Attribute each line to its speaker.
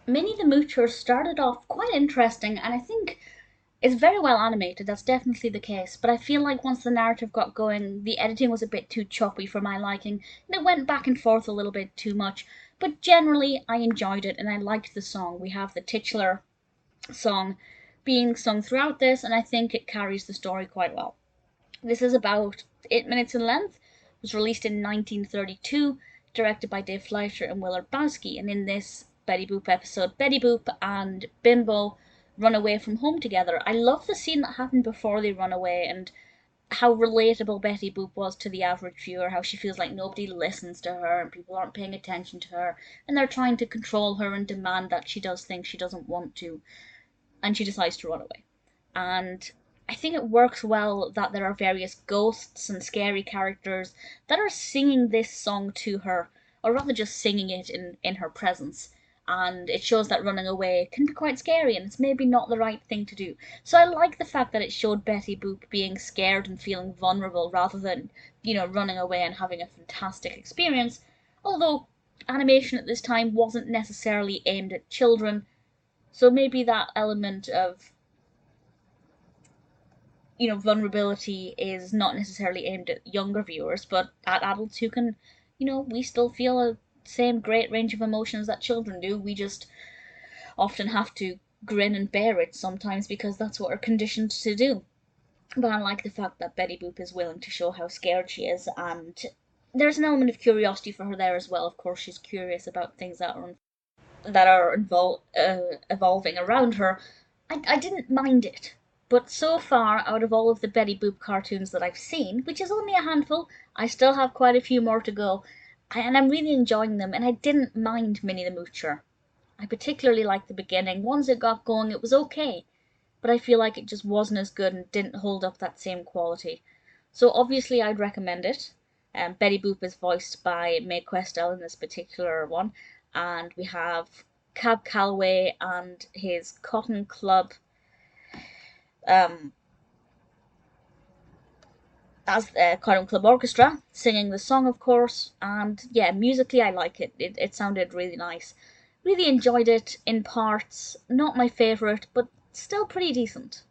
Speaker 1: Minnie the Moocher started off quite interesting, and I think it's very well animated, that's definitely the case. But I feel like once the narrative got going, the editing was a bit too choppy for my liking, and it went back and forth a little bit too much. But generally, I enjoyed it and I liked the song. We have the titular song being sung throughout this, and I think it carries the story quite well. This is about 8 minutes in length. It was released in 1932, directed by Dave Fleischer and Willard Bowsky. And in this Betty Boop episode, Betty Boop and Bimbo run away from home together. I love the scene that happened before they run away and how relatable Betty Boop was to the average viewer, how she feels like nobody listens to her and people aren't paying attention to her and they're trying to control her and demand that she does things she doesn't want to, and she decides to run away. And I think it works well that there are various ghosts and scary characters that are singing this song to her, or rather just singing it in her presence. And it shows that running away can be quite scary and it's maybe not the right thing to do. So I like the fact that it showed Betty Boop being scared and feeling vulnerable rather than, running away and having a fantastic experience. Although animation at this time wasn't necessarily aimed at children, so maybe that element of, vulnerability is not necessarily aimed at younger viewers, but at adults who can, we still feel a same great range of emotions that children do. We just often have to grin and bear it sometimes because that's what we're conditioned to do. But I like the fact that Betty Boop is willing to show how scared she is, and there's an element of curiosity for her there as well. Of course, she's curious about things that are evolving around her. I didn't mind it. But so far, out of all of the Betty Boop cartoons that I've seen, which is only a handful, I still have quite a few more to go, and I'm really enjoying them, and I didn't mind Minnie the Moocher. I particularly liked the beginning. Once it got going, it was okay, but I feel like it just wasn't as good and didn't hold up that same quality. So obviously I'd recommend it. Betty Boop is voiced by Questel in this particular one, and we have Calloway and his Cotton Club um, as the Cotton Club Orchestra singing the song, of course. And yeah, musically I like it. It sounded really nice. Really enjoyed it in parts. Not my favourite, but still pretty decent.